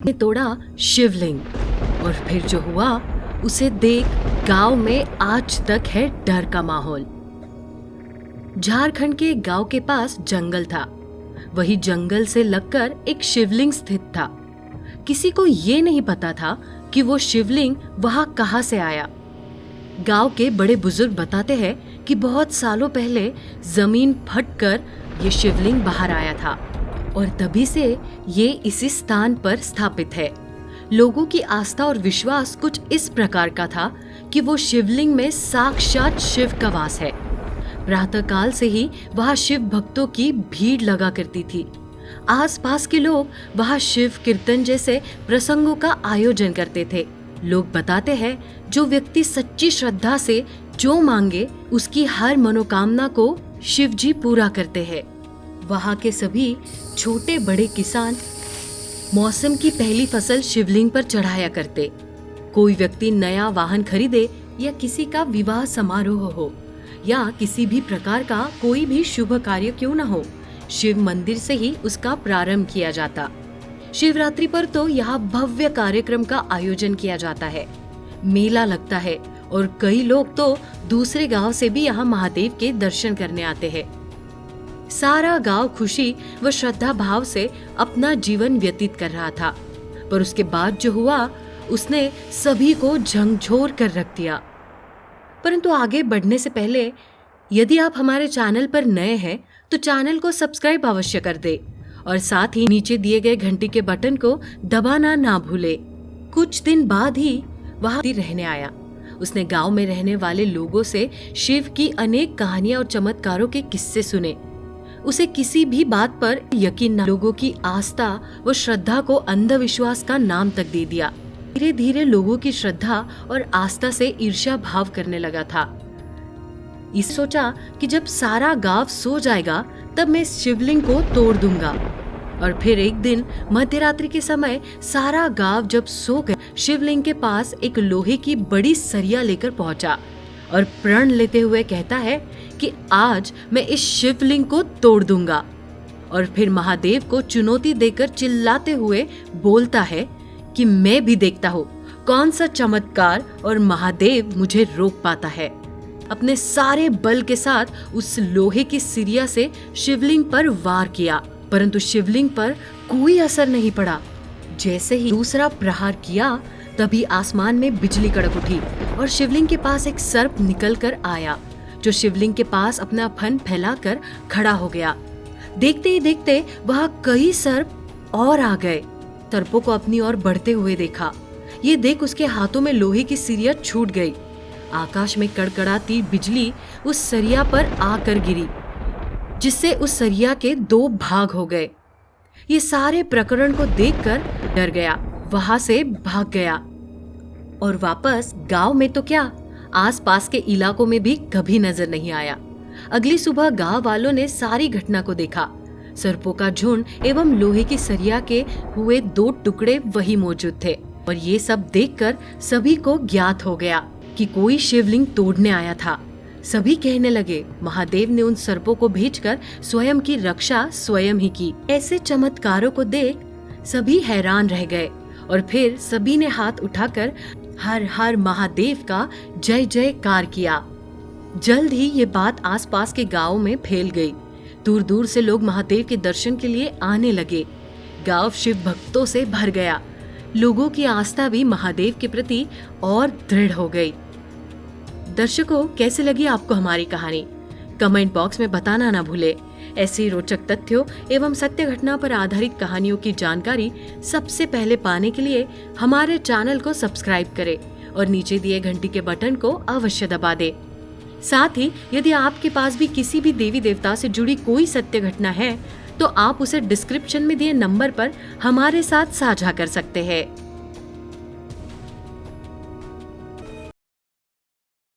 ने तोड़ा शिवलिंग और फिर जो हुआ उसे देख गांव में आज तक है डर का माहौल। झारखंड के एक गांव के पास जंगल था। वही जंगल से लगकर एक शिवलिंग स्थित था। किसी को ये नहीं पता था कि वो शिवलिंग वहां कहां से आया। गांव के बड़े बुजुर्ग बताते हैं कि बहुत सालों पहले जमीन फटकर ये शिवलिंग बाहर आया था और तभी से ये इसी स्थान पर स्थापित है। लोगों की आस्था और विश्वास कुछ इस प्रकार का था कि वो शिवलिंग में साक्षात शिव का वास है। प्रातःकाल से ही वहाँ शिव भक्तों की भीड़ लगा करती थी। आसपास के लोग वहाँ शिव कीर्तन जैसे प्रसंगों का आयोजन करते थे। लोग बताते हैं जो व्यक्ति सच्ची श्रद्धा से जो मांगे उसकी हर मनोकामना को शिव जी पूरा करते हैं। वहाँ के सभी छोटे बड़े किसान मौसम की पहली फसल शिवलिंग पर चढ़ाया करते। कोई व्यक्ति नया वाहन खरीदे या किसी का विवाह समारोह हो या किसी भी प्रकार का कोई भी शुभ कार्य क्यों न हो, शिव मंदिर से ही उसका प्रारंभ किया जाता। शिवरात्रि पर तो यहाँ भव्य कार्यक्रम का आयोजन किया जाता है, मेला लगता है और कई लोग तो दूसरे गांव से भी यहाँ महादेव के दर्शन करने आते हैं। सारा गांव खुशी व श्रद्धा भाव से अपना जीवन व्यतीत कर रहा था, पर उसके बाद जो हुआ उसने सभी को झंझोर कर रख दिया। परंतु आगे बढ़ने से पहले यदि आप हमारे चैनल पर नए हैं तो चैनल को सब्सक्राइब अवश्य कर दे और साथ ही नीचे दिए गए घंटी के बटन को दबाना ना भूले। कुछ दिन बाद ही वहाँ रहने आया। उसने गांव में रहने वाले लोगों से शिव की अनेक कहानियां और चमत्कारों के किस्से सुने। उसे किसी भी बात पर यकीन न, लोगों की आस्था व श्रद्धा को अंधविश्वास का नाम तक दे दिया। धीरे धीरे लोगों की श्रद्धा और आस्था से ईर्ष्या भाव करने लगा था। इस सोचा कि जब सारा गांव सो जाएगा तब मैं शिवलिंग को तोड़ दूंगा। और फिर एक दिन मध्यरात्रि के समय सारा गांव जब सो गए, शिवलिंग के पास एक लोहे की बड़ी सरिया लेकर पहुंचा और प्रण लेते हुए कहता है कि आज मैं इस शिवलिंग को तोड़ दूंगा। और फिर महादेव को चुनौती देकर चिल्लाते हुए बोलता है कि मैं भी देखता हूँ कौन सा चमत्कार और महादेव मुझे रोक पाता है। अपने सारे बल के साथ उस लोहे की सिरिया से शिवलिंग पर वार किया, परंतु शिवलिंग पर कोई असर नहीं पड़ा। जैसे ही दूसरा प्रहार किया तभी आसमान में बिजली कड़क उठी और शिवलिंग के पास एक सर्प निकल कर आया, जो शिवलिंग के पास अपना फन फैलाकर खड़ा हो गया। देखते ही देखते वहाँ कई सर्प और आ गए। सर्पों को अपनी ओर बढ़ते हुए देखा। ये देख उसके हाथों में लोहे की सिरिया छूट गई। आकाश में कड़कड़ाती बिजली उस सरिया पर आकर गिरी, जिससे उस सरिया के दो भाग हो गए। ये सारे प्रकरण को देखकर डर गया, वहां से भाग गया और वापस गांव में तो क्या, आसपास के इलाकों में भी कभी नजर नहीं आया। अगली सुबह गांव वालों ने सारी घटना को देखा। सर्पों का झुंड एवं लोहे की सरिया के हुए दो टुकड़े वही मौजूद थे और ये सब देखकर सभी को ज्ञात हो गया कि कोई शिवलिंग तोड़ने आया था। सभी कहने लगे महादेव ने उन सर्पों को भेजकर स्वयं की रक्षा स्वयं ही की। ऐसे चमत्कारों को देख सभी हैरान रह गए और फिर सभी ने हाथ उठाकर हर हर महादेव का जय जयकार किया। जल्द ही ये बात आसपास के गांवों में फैल गई। दूर दूर से लोग महादेव के दर्शन के लिए आने लगे। गांव शिव भक्तों से भर गया। लोगों की आस्था भी महादेव के प्रति और दृढ़ हो गई। दर्शकों, कैसे लगी आपको हमारी कहानी? कमेंट बॉक्स में बताना ना भूले। ऐसी रोचक तथ्यों एवं सत्य घटना पर आधारित कहानियों की जानकारी सबसे पहले पाने के लिए हमारे चैनल को सब्सक्राइब करें और नीचे दिए घंटी के बटन को अवश्य दबा दें। साथ ही यदि आपके पास भी किसी भी देवी देवता से जुड़ी कोई सत्य घटना है तो आप उसे डिस्क्रिप्शन में दिए नंबर पर हमारे साथ साझा कर सकते हैं।